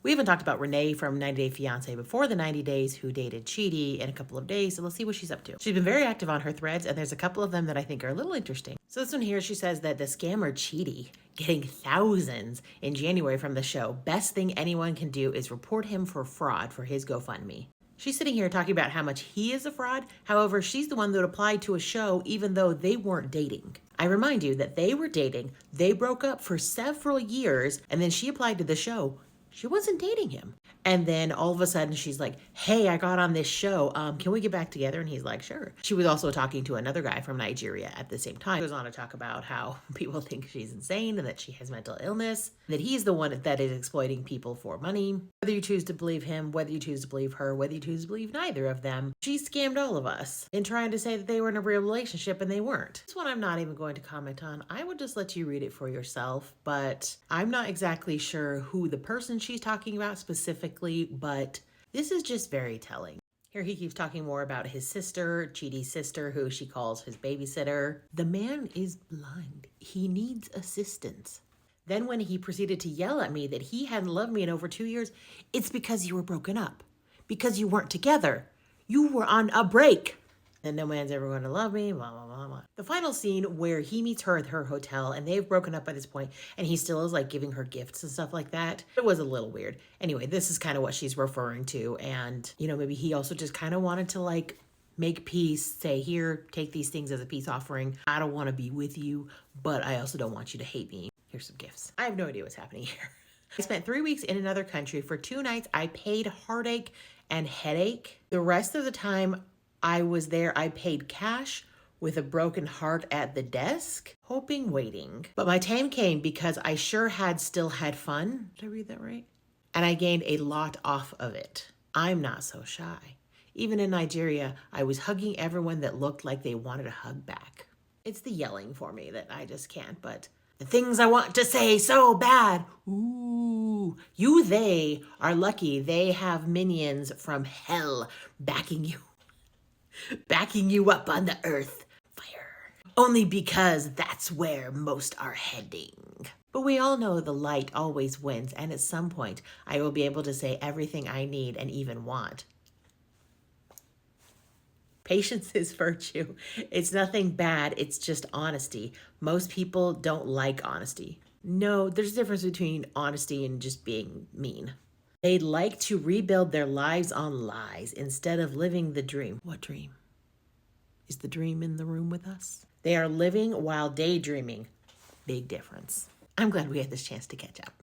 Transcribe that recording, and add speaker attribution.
Speaker 1: We even talked about Rayne from 90 Day Fiance Before the 90 Days, who dated Chidi in a couple of days. So let's see what she's up to. She's been very active on her threads, and there's a couple of them that I think are a little interesting. So this one here, she says that the scammer Chidi, getting thousands in January from the show, best thing anyone can do is report him for fraud for his GoFundMe. She's sitting here talking about how much he is a fraud. However, she's the one that applied to a show even though they weren't dating. I remind you that they were dating, they broke up for several years, and then she applied to the show. She wasn't dating him. And then all of a sudden she's like, hey, I got on this show. Can we get back together? And he's like, sure. She was also talking to another guy from Nigeria at the same time. She goes on to talk about how people think she's insane and that she has mental illness, that he's the one that is exploiting people for money. Whether you choose to believe him, whether you choose to believe her, whether you choose to believe neither of them, she scammed all of us in trying to say that they were in a real relationship and they weren't. This one I'm not even going to comment on. I would just let you read it for yourself, but I'm not exactly sure who the person she's talking about specifically, but this is just very telling. Here he keeps talking more about his sister, Chidi's sister, who she calls his babysitter. The man is blind. He needs assistance. Then when he proceeded to yell at me that he hadn't loved me in over 2 years, it's because you were broken up. Because you weren't together. You were on a break. And no man's ever going to love me, blah, blah, blah, blah. The final scene where he meets her at her hotel and they've broken up by this point and he still is like giving her gifts and stuff like that. It was a little weird. Anyway, this is kind of what she's referring to. And, you know, maybe he also just kind of wanted to like make peace, say, here, take these things as a peace offering. I don't want to be with you, but I also don't want you to hate me. Here's some gifts. I have no idea what's happening here. I spent 3 weeks in another country. For 2 nights, I paid heartache and headache. The rest of the time I was there, I paid cash with a broken heart at the desk, hoping, waiting. But my time came because I sure still had fun. Did I read that right? And I gained a lot off of it. I'm not so shy. Even in Nigeria, I was hugging everyone that looked like they wanted a hug back. It's the yelling for me that I just can't, but the things I want to say so bad. Ooh, they are lucky they have minions from hell backing you up on the earth. Fire. Only because that's where most are heading. But we all know the light always wins, and at some point, I will be able to say everything I need and even want. Patience is virtue. It's nothing bad, it's just honesty. Most people don't like honesty. No, there's a difference between honesty and just being mean. They'd like to rebuild their lives on lies instead of living the dream. What dream? Is the dream in the room with us? They are living while daydreaming. Big difference. I'm glad we had this chance to catch up.